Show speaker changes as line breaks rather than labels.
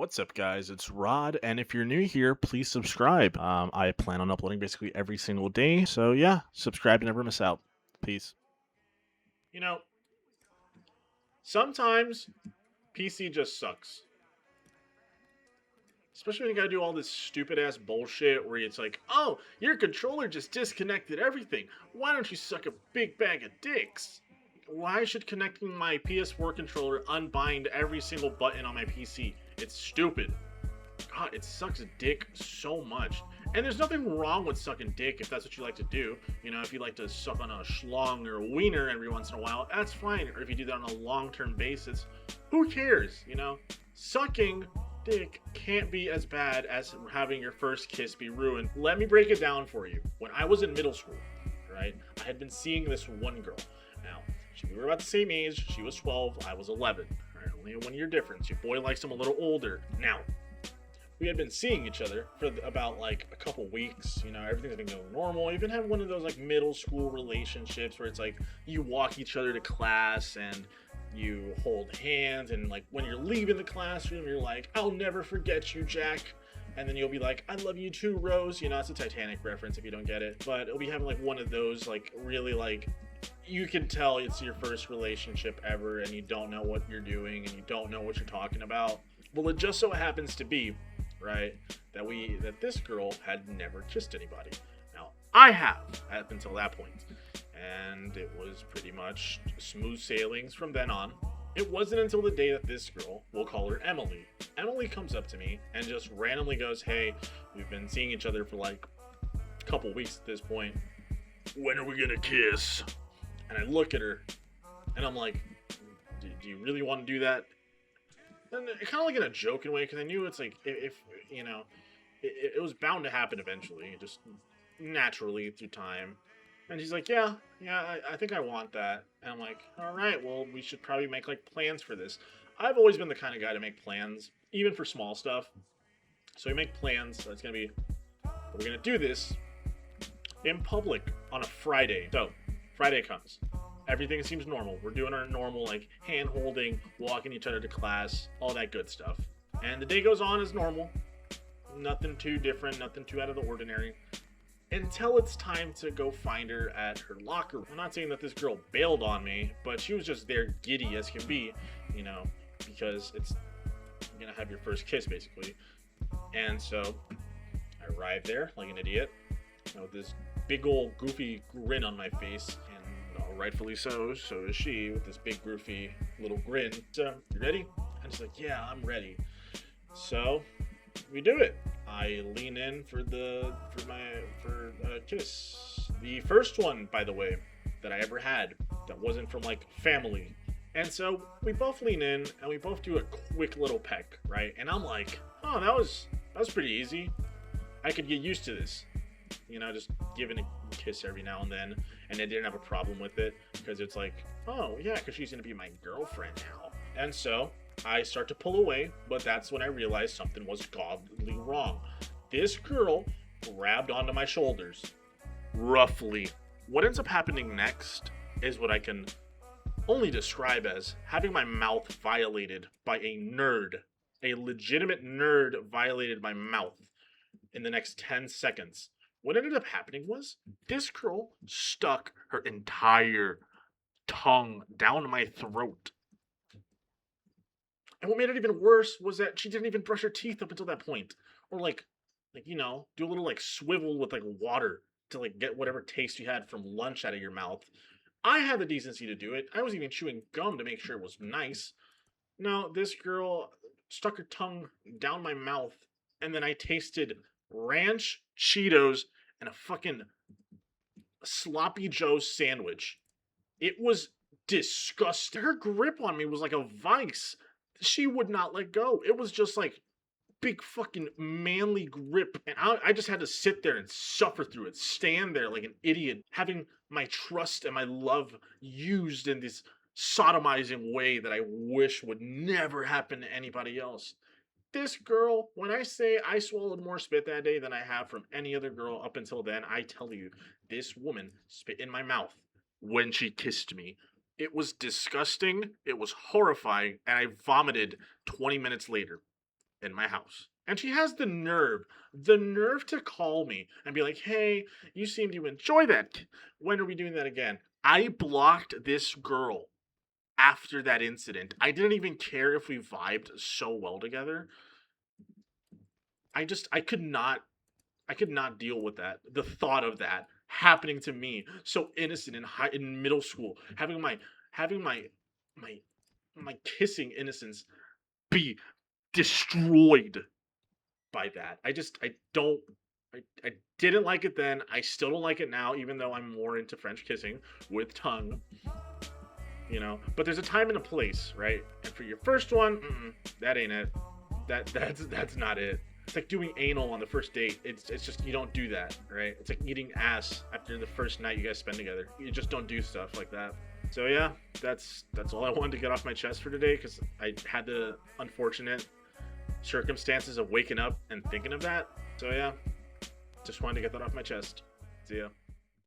What's up, guys? It's Rod, and if you're new here, please subscribe. I plan on uploading basically every single day, so yeah, subscribe to never miss out. Peace. You know, sometimes PC just sucks. Especially when you gotta do all this stupid ass bullshit where it's like, oh, your controller just disconnected everything. Why don't you suck a big bag of dicks? Why should connecting my PS4 controller unbind every single button on my PC? It's stupid. God, it sucks dick so much. And there's nothing wrong with sucking dick if that's what you like to do. You know, if you like to suck on a schlong or a wiener every once in a while, that's fine. Or if you do that on a long-term basis, who cares? You know, sucking dick can't be as bad as having your first kiss be ruined. Let me break it down for you. When I was in middle school, right, I had been seeing this one girl. Now, we were about the same age. She was 12, I was 11. Right, only a 1 year difference. Your boy likes him a little older. Now, we had been seeing each other for about like a couple weeks. You know, everything's been going normal. Even had one of those like middle school relationships where it's like you walk each other to class and you hold hands, and like when you're leaving the classroom, you're like, I'll never forget you, Jack. And then you'll be like, I love you too, Rose. You know, it's a Titanic reference if you don't get it. But it'll be having like one of those like really like, you can tell it's your first relationship ever and you don't know what you're doing and you don't know what you're talking about. Well, it just so happens to be, right, that this girl had never kissed anybody. Now, I have up until that point, and it was pretty much smooth sailings from then on. It wasn't until the day that this girl, we'll call her Emily comes up to me and just randomly goes, hey, we've been seeing each other for like a couple weeks at this point. When are we gonna kiss? And I look at her and I'm like, do you really want to do that? And kind of like in a joking way, because I knew it's like, if you know, it was bound to happen eventually, just naturally through time. And she's like, yeah, I think I want that. And I'm like, all right, well, we should probably make like plans for this. I've always been the kind of guy to make plans, even for small stuff. So we make plans. So it's gonna be, we're gonna do this in public on a Friday. So Friday comes. Everything seems normal. We're doing our normal, like, hand holding, walking each other to class, all that good stuff. And the day goes on as normal. Nothing too different, nothing too out of the ordinary. Until it's time to go find her at her locker. I'm not saying that this girl bailed on me, but she was just there giddy as can be, you know, because it's you're gonna have your first kiss, basically. And so I arrived there like an idiot, you know, with this big old goofy grin on my face. Rightfully so is she, with this big goofy little grin. So, you ready? And she's like, yeah, I'm ready. So we do it. I lean in for a kiss. The first one, by the way, that I ever had that wasn't from like family. And so we both lean in and we both do a quick little peck, right? And I'm like, oh, that was pretty easy. I could get used to this. You know, just giving a kiss every now and then, and I didn't have a problem with it because it's like, oh yeah, because she's gonna be my girlfriend now. And so I start to pull away, but that's when I realized something was godly wrong. This girl grabbed onto my shoulders roughly. What ends up happening next is what I can only describe as having my mouth violated by a nerd. A legitimate nerd violated my mouth in the next 10 seconds. What ended up happening was this girl stuck her entire tongue down my throat. And what made it even worse was that she didn't even brush her teeth up until that point. Or like, you know, do a little like swivel with like water to like get whatever taste you had from lunch out of your mouth. I had the decency to do it. I was even chewing gum to make sure it was nice. No, this girl stuck her tongue down my mouth, and then I tasted ranch, Cheetos, and a fucking sloppy Joe sandwich. It was disgusting. Her grip on me was like a vice. She would not let go. It was just like big fucking manly grip. And I just had to sit there and suffer through it. Stand there like an idiot, having my trust and my love used in this sodomizing way that I wish would never happen to anybody else. This girl, when I say I swallowed more spit that day than I have from any other girl up until then, I tell you, this woman spit in my mouth when she kissed me. It was disgusting, it was horrifying, and I vomited 20 minutes later. in my house. And she has the nerve to call me and be like, hey, you seem to enjoy that. When are we doing that again? I blocked this girl after that incident. I didn't even care if we vibed so well together. I could not deal with that. The thought of that happening to me, so innocent in middle school, having my my kissing innocence be destroyed by that. I don't I didn't like it then. I still don't like it now, even though I'm more into French kissing with tongue, you know. But there's a time and a place, right? And for your first one, that ain't it. That's not it. It's like doing anal on the first date. It's just you don't do that, right? It's like eating ass after the first night you guys spend together. You just don't do stuff like that. So yeah, that's all I wanted to get off my chest for today because I had the unfortunate circumstances of waking up and thinking of that. So yeah, just wanted to get that off my chest. See ya.